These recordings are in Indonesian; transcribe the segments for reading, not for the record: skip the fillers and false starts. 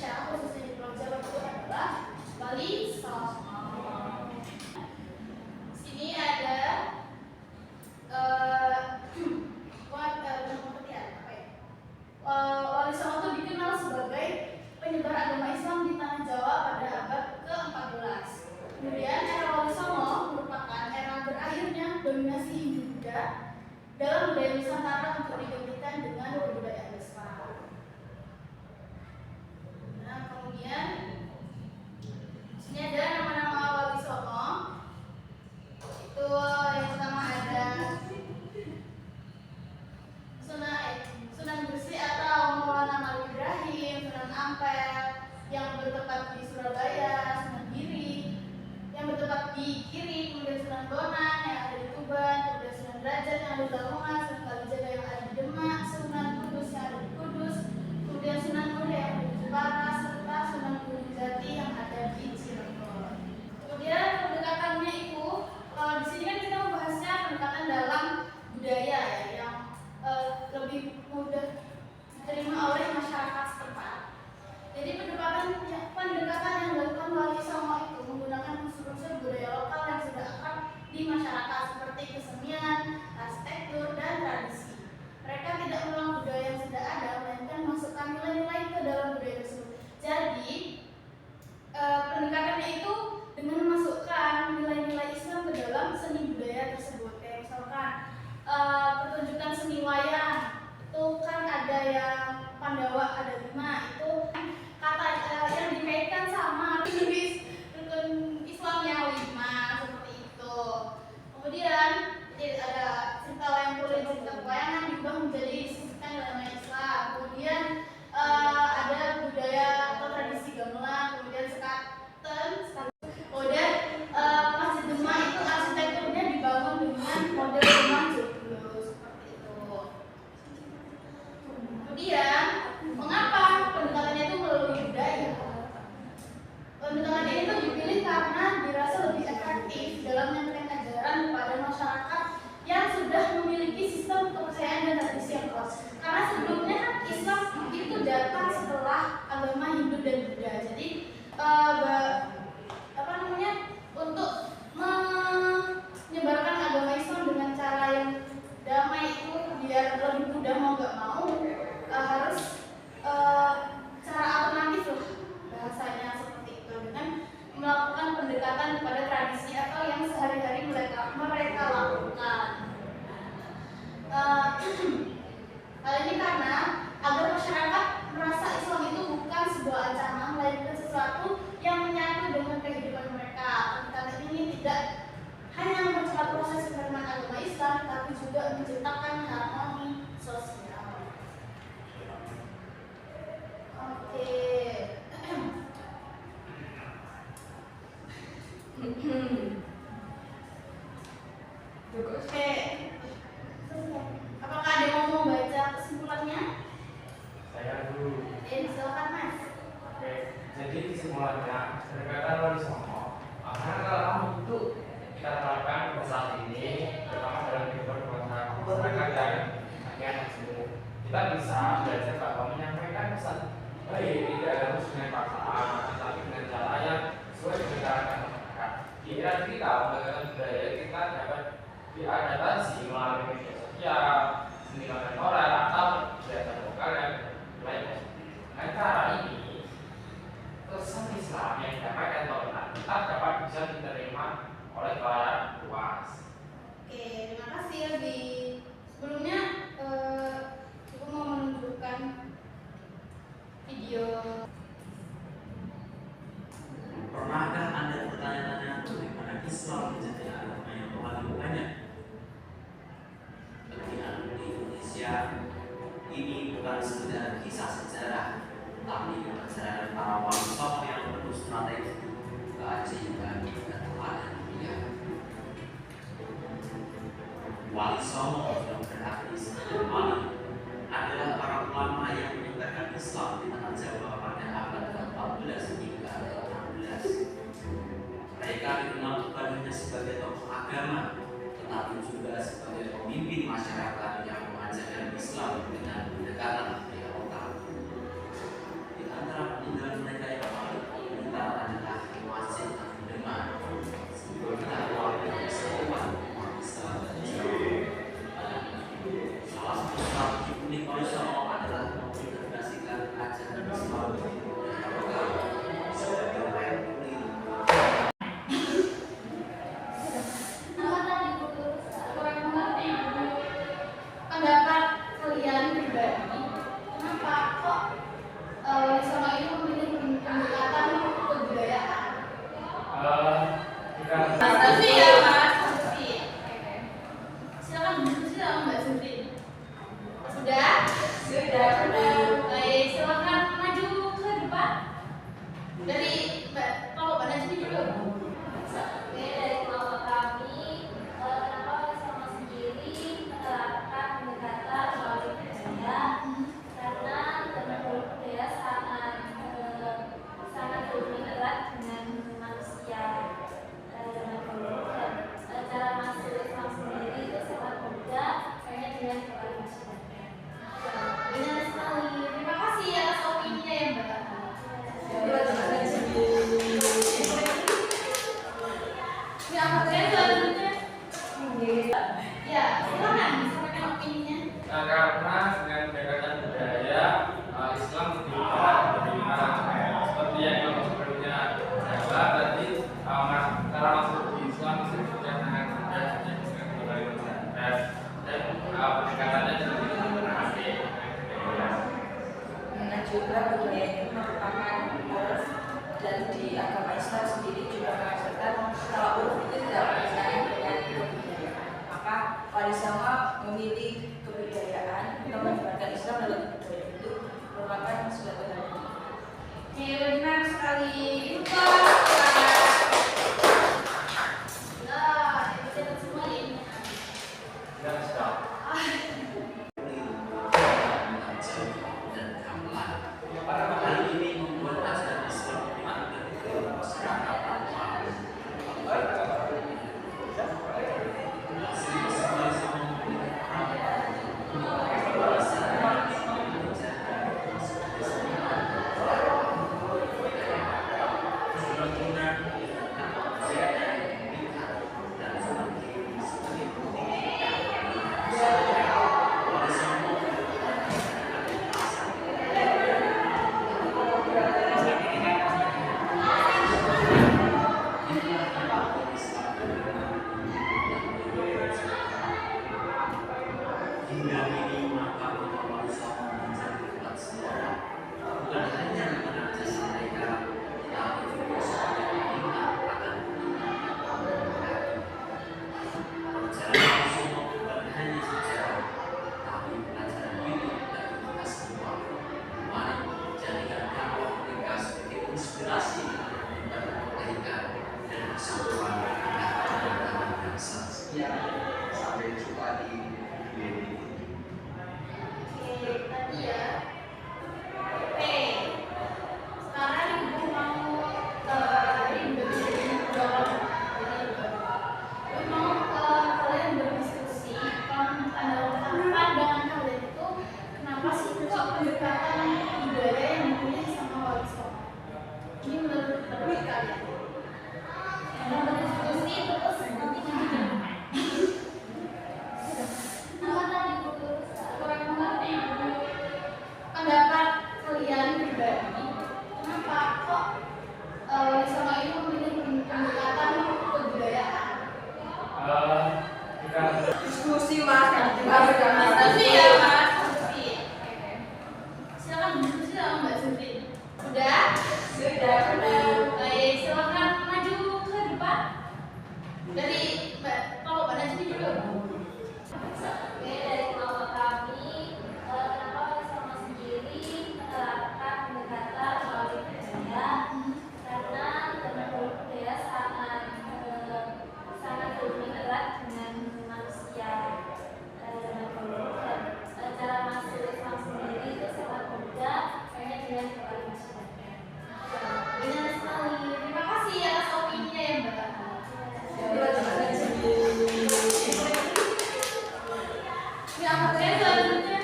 Indonesia, khususnya di Pulau Jawa itu adalah Wali Songo. Sini ada Wali Songo itu dikenal sebagai penyebar agama Islam di tanah Jawa pada abad ke-14. Kemudian era Wali Songo merupakan era berakhirnya dominasi Hindu-Buddha dalam budaya Nusantara untuk digantikan dengan kebudayaan Islam. Nah, kemudian sini ada nama-nama Wali Songo. Itu yang pertama ada Sunan Gresik atau Maulana Malik Ibrahim, Sunan Ampel yang bertempat di Surabaya, Sunan Giri yang bertempat di Giri, kemudian Sunan Bonang yang ada di Tuban, kemudian Sunan Derajat yang ada di Lamongan, Sunan Kalijaga yang ada di Demak, Sunan Kudus yang ada di Kudus, kemudian Sunan Muria yang ada di Jepara, serta Sunan Gunung Jati yang ada di Cirebon. Kemudian pendekatannya itu, kalau di sini kan kita membahasnya pendekatan dalam budaya ya, yang lebih mudah diterima oleh masyarakat setempat. Jadi pendekatan yang dilakukan Wali Songo itu menggunakan unsur-unsur budaya lokal yang sudah akrab di masyarakat seperti kesenian, arsitektur, dan tradisi. Mereka tidak mengulang budaya yang sudah ada, melainkan memasukkan nilai-nilai ke dalam budaya tersebut. Jadi pendekatannya itu dengan memasukkan nilai-nilai Islam ke dalam seni budaya tersebut. Kayak misalkan pertunjukan seni wayang itu kan ada yang Pandawa ada 5, itu kata yang dikaitkan sama rukun Islam yang 5 seperti itu. Kemudian ada cerita wayang kulit, cerita pewayangan diubah menjadi disebutkan dalam Islam. Kemudian ada budaya atau tradisi gamelan, kemudian sekaten. Kemudian Masjid Demak itu arsitekturnya dibangun dengan model rumah joglo seperti itu. Kemudian mengapa pendekatannya itu melalui budaya? Pendekatan ini tuh dipilih karena dirasa lebih efektif dalam menyampaikan ajaran kepada masyarakat yang sudah memiliki sistem kepercayaan dan tradisi yang kuat. Karena sebelumnya kan Islam itu datang setelah agama Hindu dan Buddha. Jadi untuk menyebarkan agama Islam dengan cara yang damai itu biar lebih mudah mau nggak mau harus cara alternatif lah bahasanya seperti itu, dengan melakukan pendekatan kepada tradisi atau yang sehari-hari mereka lakukan. Hal ini karena agar masyarakat merasa Islam itu bukan sebuah ancaman, melainkan sesuatu yang menyatu dengan kehidupan mereka. Pendekatan ini tidak hanya mempercepat proses penerimaan agama Islam, tapi juga menciptakan harmoni sosial. Oke. Oke. Apakah ada yang mau baca kesimpulannya? Saya dulu. Silakan Mas. Oke. Jadi kesimpulannya pendekatan Wali Songo akan kamu itu kita terapkan pada saat ini, terutama dalam kehidupan masyarakat dan rakyat tersebut. Kita bisa belajar bahwa menyampaikan pesan baik tidak harus dengan paksaan, tetapi dengan cara yang sesuai dengan cara masyarakat. Pikiran kita, pendekatan budaya kita dapat diadaptasi melalui media sosial, seni kontemporer atau kegiatan lokal yang lainnya. Dengan cara ini, pesan Islam yang disampaikan toleran tetap dapat bisa diterima oleh khalayak luas. Oke, terima kasih Abi. Sebelumnya aku mau menunjukkan video. Pernahkah Anda bertanya-tanya bagaimana Islam menjadi agama yang paling banyak? Bagi anak di Indonesia, ini bukan sekedar kisah sejarah, tapi perjalanan para wali songo yang penuh strategi, keajaiban, dan teladan mulia. Wali songo yang berarti sebagai wali adalah para ulama yang menyebarkan Islam di tanah Jawa pada abad ke-14 hingga ke-16. Mereka dikenal bukan hanya sebagai tokoh agama, tetapi juga sebagai pemimpin masyarakat yang mengajarkan Islam dengan pendekatan budaya lokal. Di antara peninggalan juga budaya itu merupakan uruf, dan di agama Islam sendiri juga mengajarkan kalau uruf itu tidak berkaitan dengan kebudayaan. Maka Wali Songo memilih kebudayaan atau menyebarkan Islam dalam budaya itu merupakan suatu hal. Benar sekali. Sampai jumpa di video Tadi ya. Oke. Sekarang ibu mau kalian berdiskusi pandangan kalian itu kenapa sih kok pendekatan budaya yang dipilih sama Wali Songo? Ini menurut kalian. Yang berdiskusi terus nanti pendapat kalian pribadi, kenapa kok Wali Songo ini memilih pendekatan kebudayaan? Diskusi Mas, Diskusi ya Mas, diskusi. Silakan diskusi sama Mbak Sundri. Sudah? Sudah. Baik, silakan maju ke depan. Dari Mbak, kalau Mbak Najmi dulu. Oke, dari kelompok kami, kenapa Wali Songo sendiri menerapkan pendekatan melalui budaya? Karena budaya sangat berhubungan erat dengan manusia zaman dulu, dan cara masuk Islam sendiri itu sangat mudah hanya dengan kembali masyarakat. Benar sekali. Terima kasih atas opininya ya Mbak. Ya, saya selanjutnya.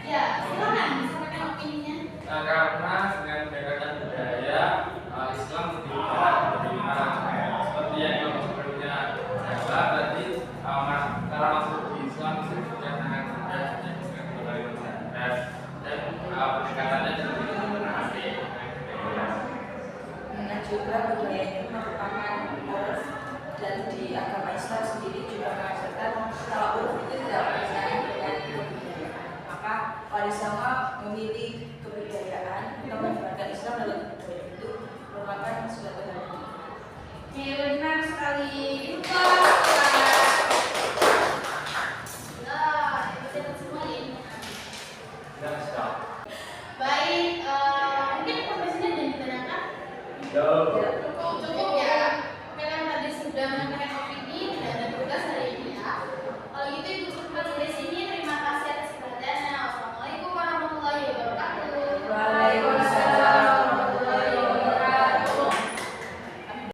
Ya, silakan disampaikan opininya. Karena dengan pendekatan budaya Islam tidak menerima seperti yang sebelumnya adalah tadi cara masuk di Islam itu sudah sangat mudah dengan kembali masyarakat dan pendekatannya juga menarik. Dan juga budaya itu merupakan uruf, dan di agama Islam sendiri juga mengajarkan kalau uruf itu tidak berkaitan dengan kebudayaan. Maka Wali Songo memilih kebudayaan atau menyebarkan Islam dalam budaya itu merupakan suatu hal. Benar sekali. Baik, mungkin informasinya dan ditanyakan. Cukup ya. Kalian tadi sudah